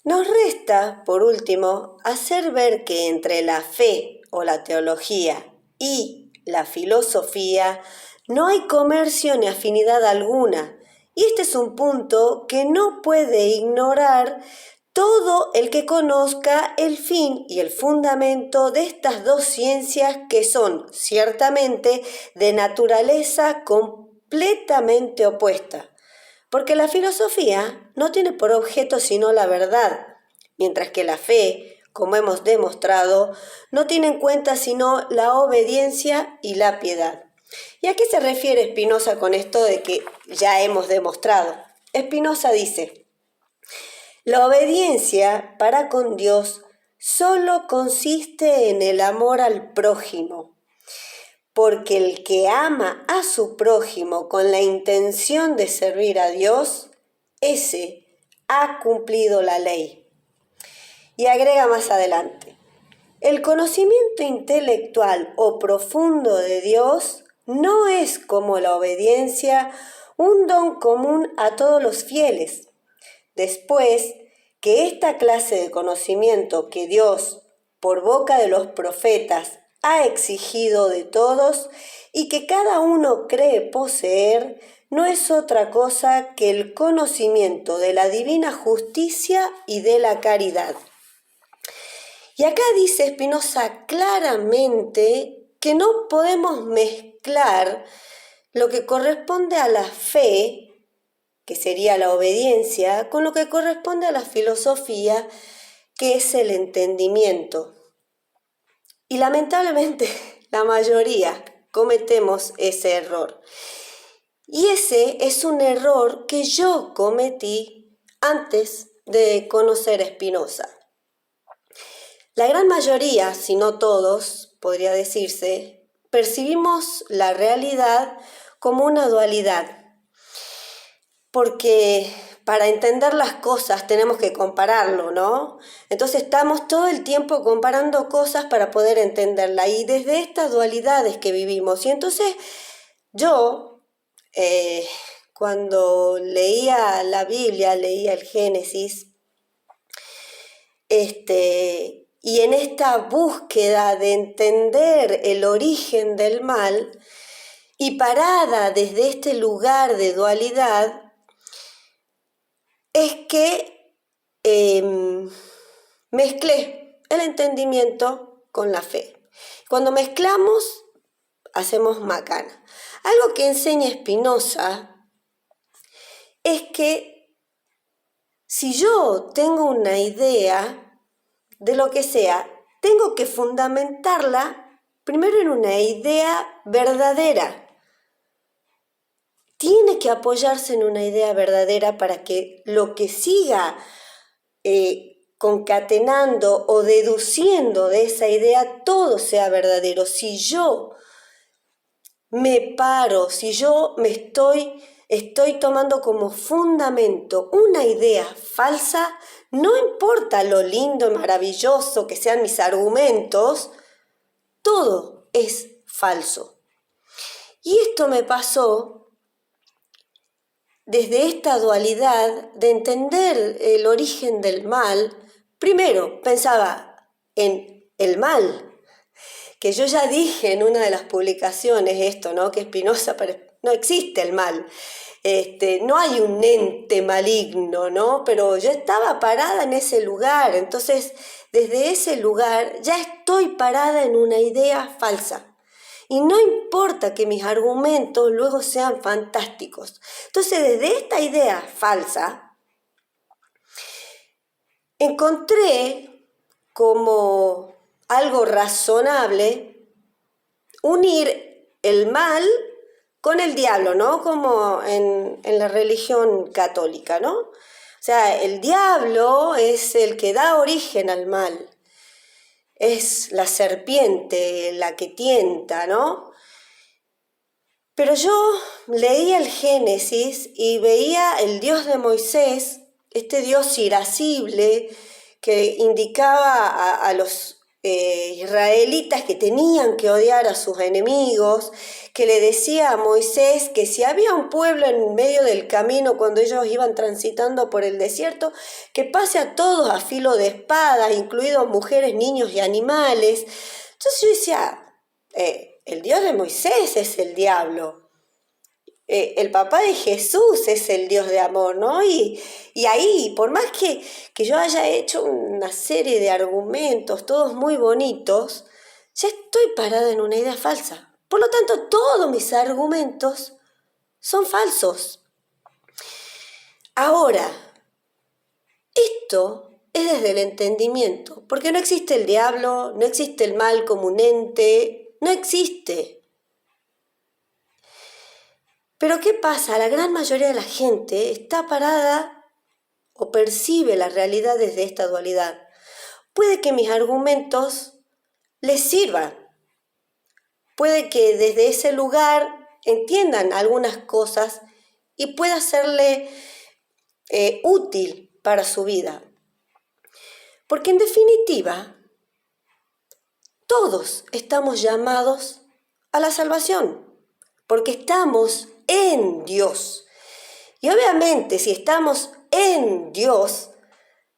Nos resta, por último, hacer ver que entre la fe o la teología y la filosofía no hay comercio ni afinidad alguna, y este es un punto que no puede ignorar todo el que conozca el fin y el fundamento de estas dos ciencias que son ciertamente de naturaleza completamente opuesta. Porque la filosofía no tiene por objeto sino la verdad, mientras que la fe, como hemos demostrado, no tiene en cuenta sino la obediencia y la piedad. ¿Y a qué se refiere Spinoza con esto de que ya hemos demostrado? Spinoza dice: la obediencia para con Dios solo consiste en el amor al prójimo, porque el que ama a su prójimo con la intención de servir a Dios, ese ha cumplido la ley. Y agrega más adelante: el conocimiento intelectual o profundo de Dios no es como la obediencia un don común a todos los fieles. Después que esta clase de conocimiento que Dios, por boca de los profetas, ha exigido de todos y que cada uno cree poseer, no es otra cosa que el conocimiento de la divina justicia y de la caridad. Y acá dice Spinoza claramente que no podemos mezclar lo que corresponde a la fe, que sería la obediencia, con lo que corresponde a la filosofía, que es el entendimiento. Y lamentablemente la mayoría cometemos ese error. Y ese es un error que yo cometí antes de conocer a Spinoza. La gran mayoría, si no todos, podría decirse, percibimos la realidad como una dualidad. Porque para entender las cosas tenemos que compararlo, ¿no? Entonces estamos todo el tiempo comparando cosas para poder entenderla, y desde estas dualidades que vivimos. Y entonces yo, cuando leía la Biblia, leía el Génesis, y en esta búsqueda de entender el origen del mal, y parada desde este lugar de dualidad, es que mezclé el entendimiento con la fe. Cuando mezclamos, hacemos macana. Algo que enseña Spinoza es que si yo tengo una idea de lo que sea, tengo que fundamentarla primero en una idea verdadera. Tiene que apoyarse en una idea verdadera para que lo que siga concatenando o deduciendo de esa idea todo sea verdadero. Si yo me paro, si yo me estoy tomando como fundamento una idea falsa, no importa lo lindo y maravilloso que sean mis argumentos, todo es falso. Y esto me pasó desde esta dualidad de entender el origen del mal. Primero pensaba en el mal, que yo ya dije en una de las publicaciones esto, ¿no? Que Spinoza, no existe el mal, no hay un ente maligno, ¿no? Pero yo estaba parada en ese lugar, entonces desde ese lugar ya estoy parada en una idea falsa. Y no importa que mis argumentos luego sean fantásticos. Entonces, desde esta idea falsa, encontré como algo razonable unir el mal con el diablo, ¿no? Como en la religión católica, ¿no? O sea, el diablo es el que da origen al mal. Es la serpiente la que tienta, ¿no? Pero yo leía el Génesis y veía el Dios de Moisés, este Dios irascible que indicaba a los israelitas que tenían que odiar a sus enemigos, que le decía a Moisés que si había un pueblo en medio del camino cuando ellos iban transitando por el desierto, que pase a todos a filo de espada, incluidos mujeres, niños y animales. Entonces yo decía, el Dios de Moisés es el diablo. El papá de Jesús es el Dios de amor, ¿no? Y ahí, por más que yo haya hecho una serie de argumentos, todos muy bonitos, ya estoy parada en una idea falsa. Por lo tanto, todos mis argumentos son falsos. Ahora, esto es desde el entendimiento, porque no existe el diablo, no existe el mal como un ente, no existe. Pero ¿qué pasa? La gran mayoría de la gente está parada o percibe la realidad desde esta dualidad. Puede que mis argumentos les sirvan. Puede que desde ese lugar entiendan algunas cosas y pueda serle útil para su vida. Porque en definitiva, todos estamos llamados a la salvación, porque estamos en Dios. Y obviamente si estamos en Dios,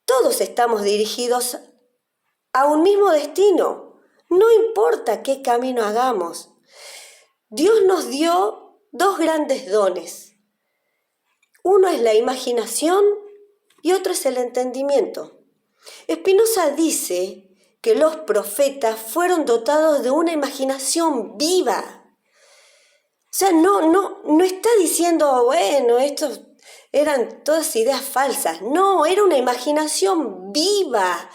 todos estamos dirigidos a un mismo destino. No importa qué camino hagamos. Dios nos dio dos grandes dones. Uno es la imaginación y otro es el entendimiento. Spinoza dice que los profetas fueron dotados de una imaginación viva. O sea, no está diciendo, bueno, estos eran todas ideas falsas. No, era una imaginación viva.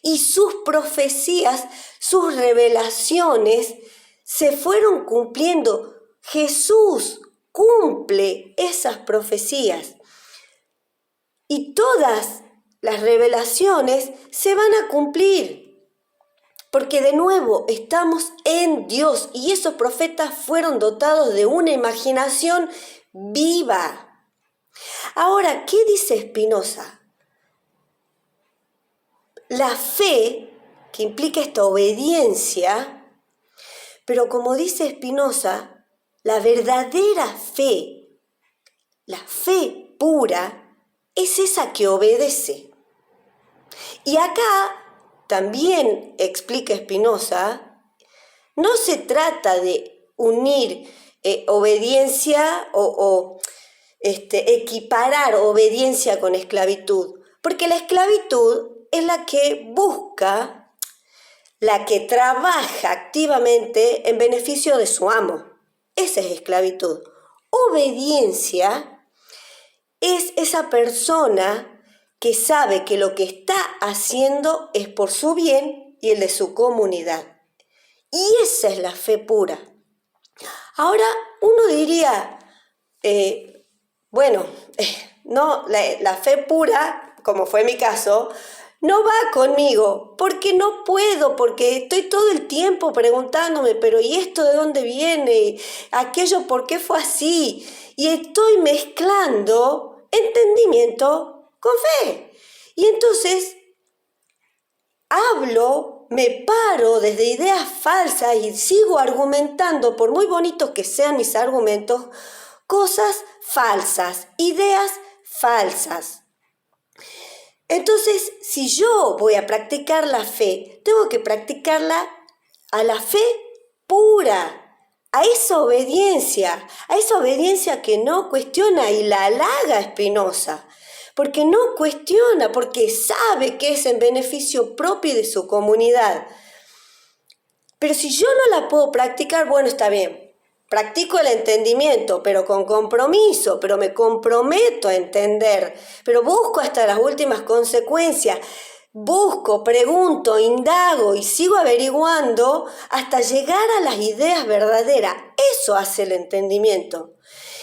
Y sus profecías, sus revelaciones se fueron cumpliendo. Jesús cumple esas profecías. Y todas las revelaciones se van a cumplir. Porque de nuevo estamos en Dios y esos profetas fueron dotados de una imaginación viva. Ahora, ¿qué dice Spinoza? La fe, que implica esta obediencia, pero como dice Spinoza, la verdadera fe, la fe pura, es esa que obedece. Y acá también explica Spinoza, no se trata de unir obediencia o equiparar obediencia con esclavitud, porque la esclavitud es la que busca, la que trabaja activamente en beneficio de su amo. Esa es esclavitud. Obediencia es esa persona que sabe que lo que está haciendo es por su bien y el de su comunidad. Y esa es la fe pura. Ahora uno diría, no, la fe pura, como fue mi caso, no va conmigo, porque no puedo, porque estoy todo el tiempo preguntándome, pero ¿y esto de dónde viene? ¿Aquello por qué fue así? Y estoy mezclando entendimiento con fe. Y entonces hablo, me paro desde ideas falsas y sigo argumentando, por muy bonitos que sean mis argumentos, cosas falsas, ideas falsas. Entonces, si yo voy a practicar la fe, tengo que practicarla a la fe pura, a esa obediencia que no cuestiona y la halaga Spinoza, porque no cuestiona, porque sabe que es en beneficio propio de su comunidad. Pero si yo no la puedo practicar, bueno, está bien. Practico el entendimiento, pero con compromiso, pero me comprometo a entender, pero busco hasta las últimas consecuencias, busco, pregunto, indago y sigo averiguando hasta llegar a las ideas verdaderas. Eso hace el entendimiento.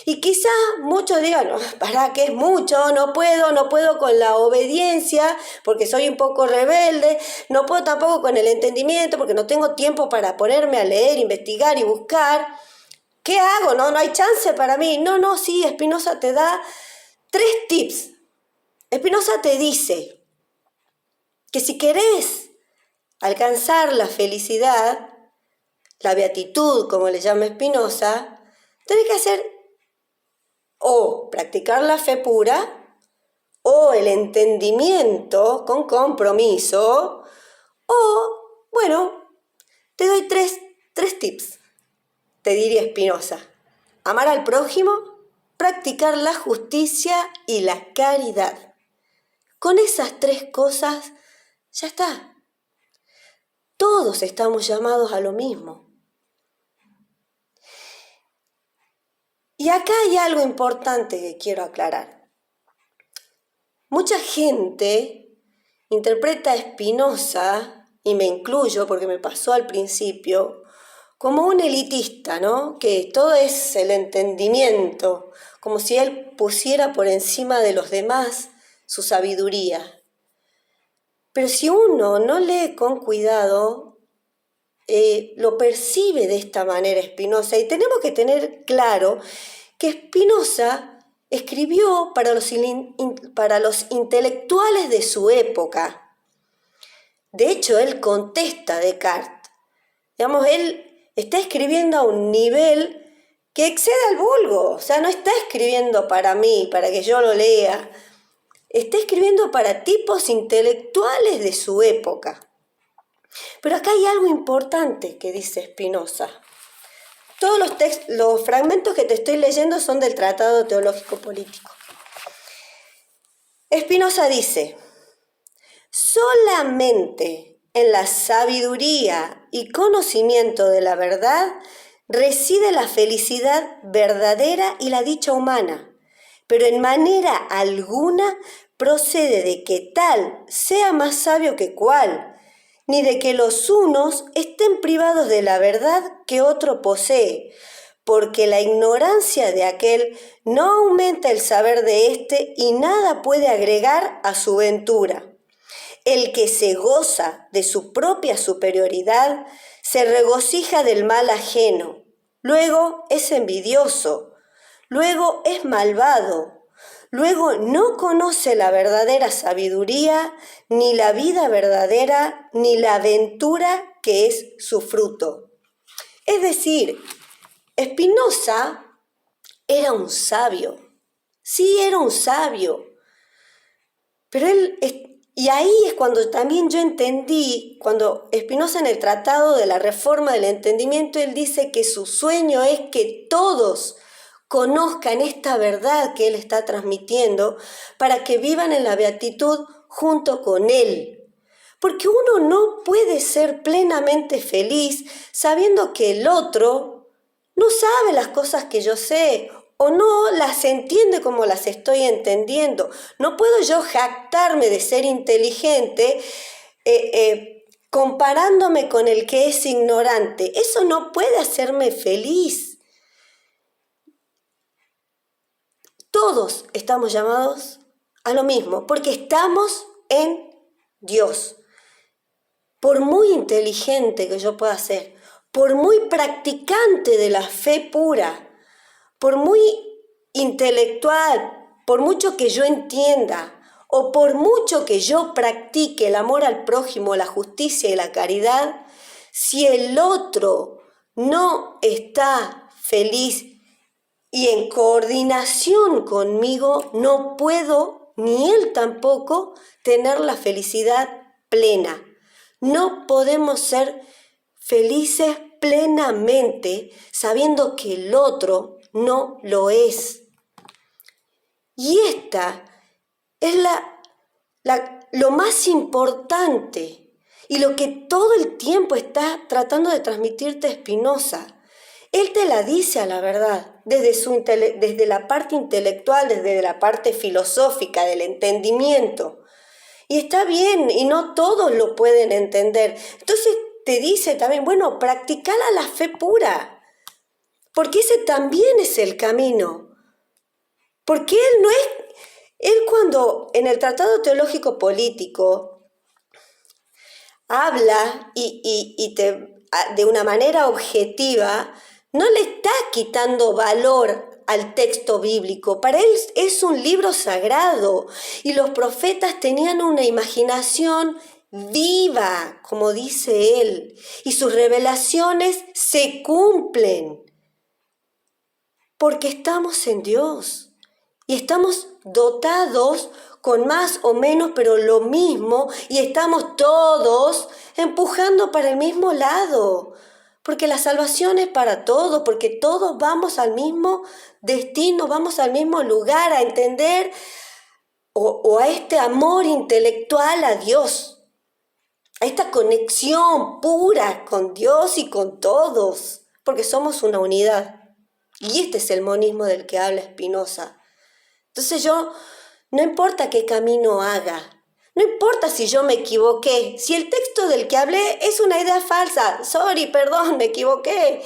Y quizás muchos digan, ¿para qué es mucho? No puedo con la obediencia porque soy un poco rebelde, no puedo tampoco con el entendimiento porque no tengo tiempo para ponerme a leer, investigar y buscar. ¿Qué hago? No hay chance para mí. Sí, Spinoza te da 3 tips. Spinoza te dice que si querés alcanzar la felicidad, la beatitud, como le llama Spinoza, tenés que hacer o practicar la fe pura, o el entendimiento con compromiso, o, bueno, te doy tres tips, te diría Spinoza. Amar al prójimo, practicar la justicia y la caridad. Con esas 3 cosas, ya está. Todos estamos llamados a lo mismo. Y acá hay algo importante que quiero aclarar. Mucha gente interpreta a Spinoza, y me incluyo porque me pasó al principio, como un elitista, ¿no? Que todo es el entendimiento, como si él pusiera por encima de los demás su sabiduría. Pero si uno no lee con cuidado, lo percibe de esta manera Spinoza, y tenemos que tener claro que Spinoza escribió para los intelectuales de su época. De hecho, él contesta a Descartes. Digamos, él está escribiendo a un nivel que excede al vulgo, o sea, no está escribiendo para mí, para que yo lo lea, está escribiendo para tipos intelectuales de su época. Pero acá hay algo importante que dice Spinoza. Todos los fragmentos que te estoy leyendo son del Tratado Teológico Político. Spinoza dice: solamente en la sabiduría y conocimiento de la verdad reside la felicidad verdadera y la dicha humana, pero en manera alguna procede de que tal sea más sabio que cual, ni de que los unos estén privados de la verdad que otro posee, porque la ignorancia de aquel no aumenta el saber de éste y nada puede agregar a su ventura. El que se goza de su propia superioridad se regocija del mal ajeno, luego es envidioso, luego es malvado, luego no conoce la verdadera sabiduría, ni la vida verdadera, ni la ventura que es su fruto. Es decir, Spinoza era un sabio. Sí, era un sabio. Pero y ahí es cuando también yo entendí, cuando Spinoza en el Tratado de la Reforma del Entendimiento, él dice que su sueño es que todos conozcan esta verdad que él está transmitiendo para que vivan en la beatitud junto con él. Porque uno no puede ser plenamente feliz sabiendo que el otro no sabe las cosas que yo sé o no las entiende como las estoy entendiendo. No puedo yo jactarme de ser inteligente comparándome con el que es ignorante. Eso no puede hacerme feliz. Todos estamos llamados a lo mismo, porque estamos en Dios. Por muy inteligente que yo pueda ser, por muy practicante de la fe pura, por muy intelectual, por mucho que yo entienda, o por mucho que yo practique el amor al prójimo, la justicia y la caridad, si el otro no está feliz y en coordinación conmigo, no puedo, ni él tampoco, tener la felicidad plena. No podemos ser felices plenamente sabiendo que el otro no lo es. Y esta es lo más importante y lo que todo el tiempo está tratando de transmitirte Spinoza. Él te la dice a la verdad, desde la parte intelectual, desde la parte filosófica, del entendimiento. Y está bien, y no todos lo pueden entender. Entonces te dice también, bueno, practicala la fe pura, porque ese también es el camino. Porque él cuando en el Tratado Teológico Político habla de una manera objetiva, no le está quitando valor al texto bíblico. Para él es un libro sagrado y los profetas tenían una imaginación viva, como dice Él, y sus revelaciones se cumplen, porque estamos en Dios y estamos dotados con más o menos, pero lo mismo, y estamos todos empujando para el mismo lado, porque la salvación es para todos, porque todos vamos al mismo destino, vamos al mismo lugar, a entender o a este amor intelectual a Dios, a esta conexión pura con Dios y con todos, porque somos una unidad. Y este es el monismo del que habla Spinoza. Entonces no importa qué camino haga, no importa si yo me equivoqué, si el texto del que hablé es una idea falsa, perdón, me equivoqué,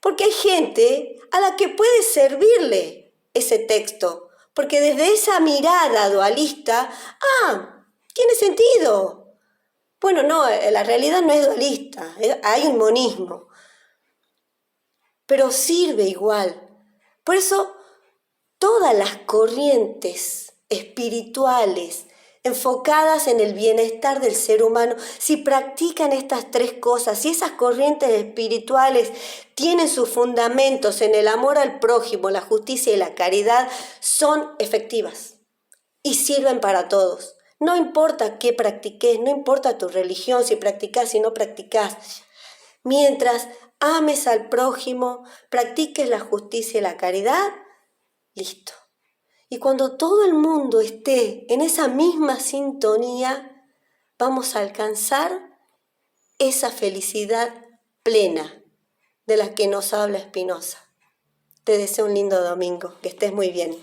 porque hay gente a la que puede servirle ese texto, porque desde esa mirada dualista, tiene sentido. Bueno, no, la realidad no es dualista, hay un monismo, pero sirve igual. Por eso, todas las corrientes espirituales enfocadas en el bienestar del ser humano, si practican estas tres cosas, si esas corrientes espirituales tienen sus fundamentos en el amor al prójimo, la justicia y la caridad, son efectivas y sirven para todos. No importa qué practiques, no importa tu religión, si practicas, si no practicas. Mientras ames al prójimo, practiques la justicia y la caridad, listo. Y cuando todo el mundo esté en esa misma sintonía, vamos a alcanzar esa felicidad plena de la que nos habla Spinoza. Te deseo un lindo domingo, que estés muy bien.